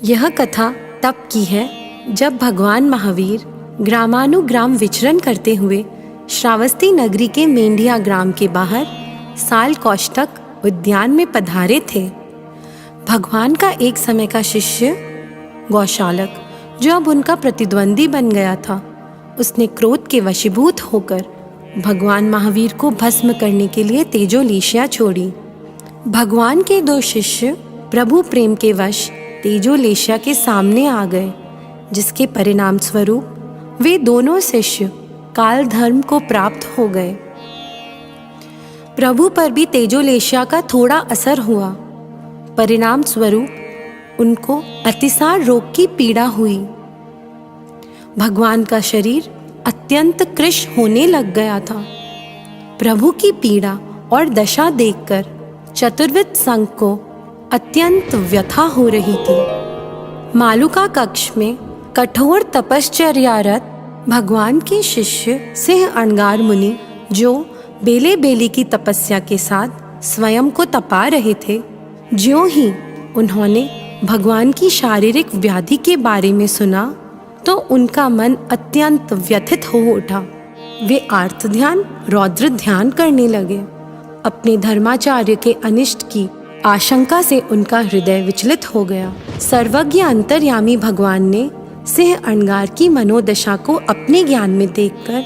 यह कथा तब की है जब भगवान महावीर ग्रामानुग्राम विचरण करते हुए श्रावस्ती नगरी के मेंढिया ग्राम के बाहर साल कौष्टक उद्यान में पधारे थे। भगवान का एक समय का शिष्य गौशालक, जो अब उनका प्रतिद्वंदी बन गया था, उसने क्रोध के वशीभूत होकर भगवान महावीर को भस्म करने के लिए तेजोलेशिया छोड़ी। भगवान के दो शिष्य प्रभु प्रेम के वश तेजोलेशिया के सामने आ गए, जिसके परिणाम स्वरूप वे दोनों शिष्य काल धर्म को प्राप्त हो गए। प्रभु पर भी तेजोलेशिया का थोड़ा असर हुआ। परिणाम स्वरूप उनको अतिसार रोग की पीड़ा हुई। भगवान का शरीर अत्यंत कृश होने लग गया था। प्रभु की पीड़ा और दशा देखकर चतुर्विद संघ को अत्यंत व्यथा हो रही थी। मालुका कक्ष में कठोर तपश्चर्यारत भगवान के शिष्य सिंह अणगार मुनि, जो बेले बेली की तपस्या के साथ स्वयं को तपा रहे थे, ज्यों ही उन्होंने भगवान की शारीरिक व्याधि के बारे में सुना तो उनका मन अत्यंत व्यथित हो उठा। वे आर्त ध्यान, रौद्र ध्यान करने लगे। अपने धर्माचार्य के अनिष्ट की आशंका से उनका हृदय विचलित हो गया। सर्वज्ञ अंतर्यामी भगवान ने सिंह अणगार की मनोदशा को अपने ज्ञान में देखकर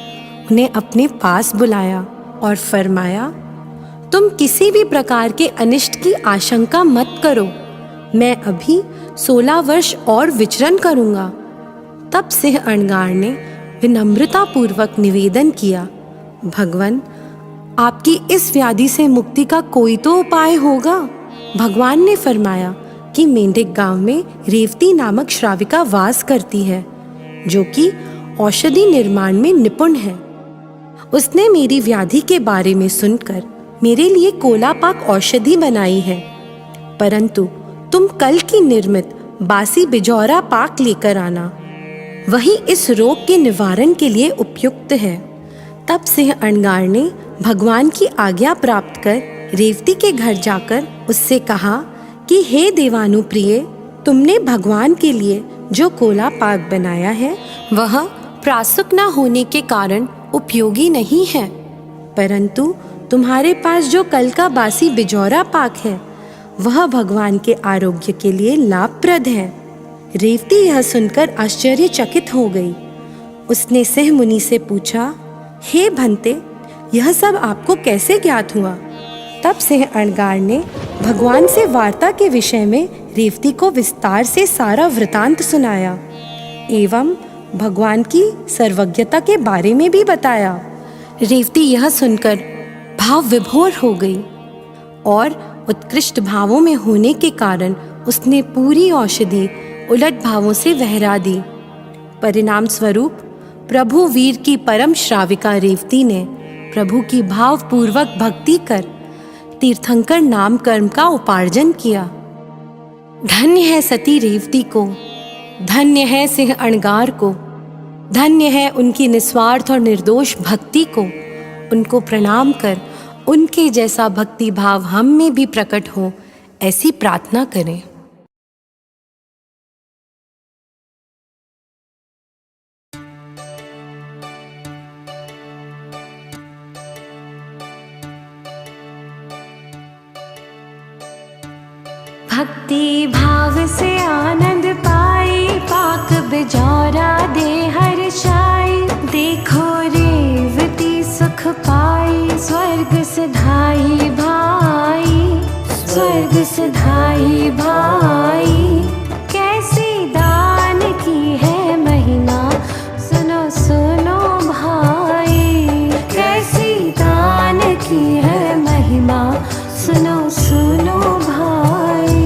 उन्हें अपने पास बुलाया और फरमाया, तुम किसी भी प्रकार के अनिष्ट की आशंका मत करो, मैं अभी 16 वर्ष और विचरण करूंगा। तब सिंह अणगार ने विनम्रता पूर्वक निवेदन किया, भगवान, आपकी इस व्याधि से मुक्ति का कोई तो उपाय होगा। भगवान ने फरमाया कि मेंढक गांव में रेवती नामक श्राविका वास करती है, जो कि औषधि निर्माण में निपुण है। उसने मेरी व्याधि के बारे में सुनकर मेरे लिए कोलापाक औषधि बनाई है, परंतु तुम कल की निर्मित बासी बिजौरा पाक लेकर आना, वही इस रोग के निवारण के लिए उपयुक्त है। तब सिंह अणगार ने भगवान की आज्ञा प्राप्त कर रेवती के घर जाकर उससे कहा कि हे देवानुप्रिय, तुमने भगवान के लिए जो कोला पाक बनाया है वह प्रासुक न होने के कारण उपयोगी नहीं है, परंतु तुम्हारे पास जो कल का बासी बिजौरा पाक है वह भगवान के आरोग्य के लिए लाभप्रद है। रेवती यह सुनकर आश्चर्यचकित हो गई। उसने सिंह मुनि से पूछा, हे भंते, यह सब आपको कैसे ज्ञात हुआ? तब सिंह अणगार ने भगवान से वार्ता के विषय में रेवती को विस्तार से सारा वृतांत सुनाया एवं भगवान की सर्वज्ञता के बारे में भी बताया। रेवती यह सुनकर भाव विभोर हो गई और उत्कृष्ट भावों में होने के कारण उसने पूरी औषधि उलट भावों से वहरा दी। परिणाम स्वरूप प्रभु वीर की परम श्राविका रेवती ने प्रभु की भावपूर्वक भक्ति कर तीर्थंकर नाम कर्म का उपार्जन किया। धन्य है सती रेवती को, धन्य है सिंह अणगार को, धन्य है उनकी निस्वार्थ और निर्दोष भक्ति को। उनको प्रणाम कर उनके जैसा भक्ति भाव हम में भी प्रकट हो, ऐसी प्रार्थना करें। भक्ति भाव से आनंद पाई, पाक बिजौरा दे हर्षाई। देखो रेवती सुख पाई, स्वर्ग सिधाई भाई, स्वर्ग सिधाई भाई। कैसी दान की है महिमा, सुनो सुनो भाई, कैसी दान की है महिमा, सुनो सुनो भाई।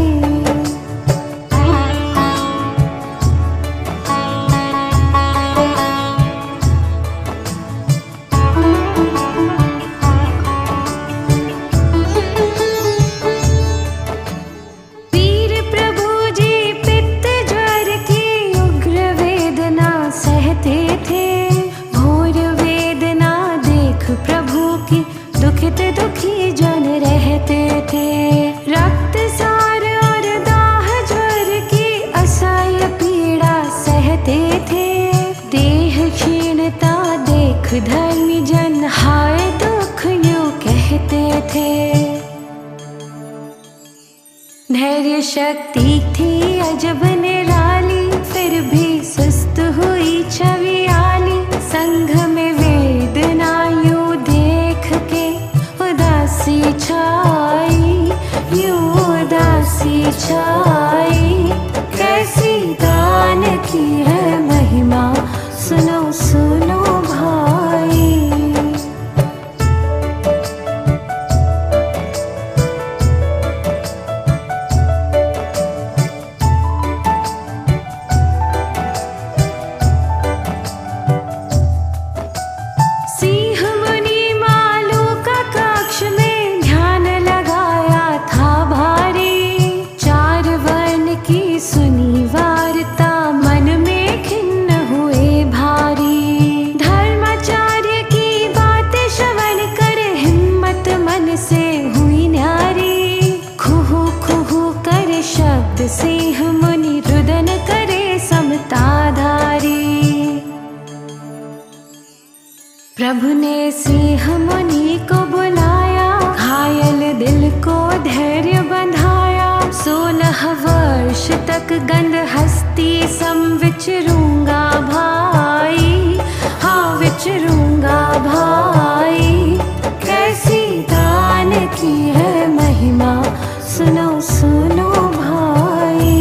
कहते थे। देह क्षीणता देख धर्मी जन हाय दुख यूं कहते थे। धैर्य शक्ति थी अजब निराली, फिर भी सुस्त हुई छवि आली। संघ में वेदना यूं देख के उदासी छाई, यूं उदासी छाई। कैसी दान की है महिमा, सुनो सुनो भाई। सिंह मुनि मालू का कक्ष में ध्यान लगाया था भारी। चार वर्ण की सुनी वार्ता, मन में खिन्न हुए भारी। धर्माचार्य की बातें श्रवण कर हिम्मत मन से हुई न्यारी। खुहु खुहु कर शब्द सिंह मुनि रुदन करे समताधारी। प्रभु ने सिंह मुनि को बुलाया, घायल दिल को धैर्य बंधाया। 16 वर्ष तक गंध हस्ती सम विचरूंगा भाई, हाँ विचरूंगा भाई। कैसी दान की है महिमा, सुनो सुनो भाई।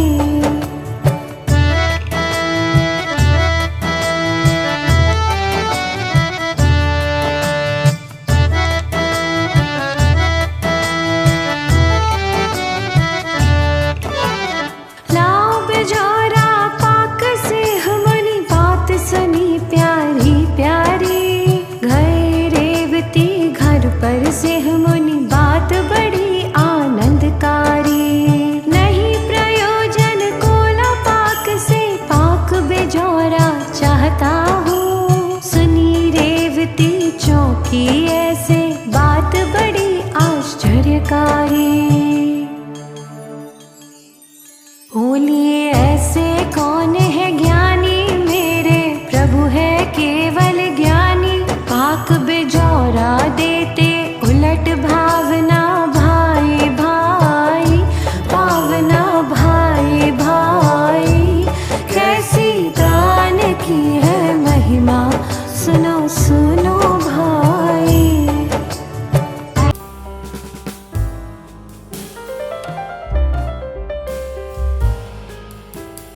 लाओ बिजोरा पाक सिंह मुनि बात सुनी प्यारी प्यारी। गए रेवती घर पर सिंह मुनि बात बड़ी आनंदकारी। नहीं प्रयोजन कोला पाक से, पाक बिजोरा चाहता हूँ। सुनी रेवती चौंकी ऐसे, बात बड़ी आश्चर्यकारी।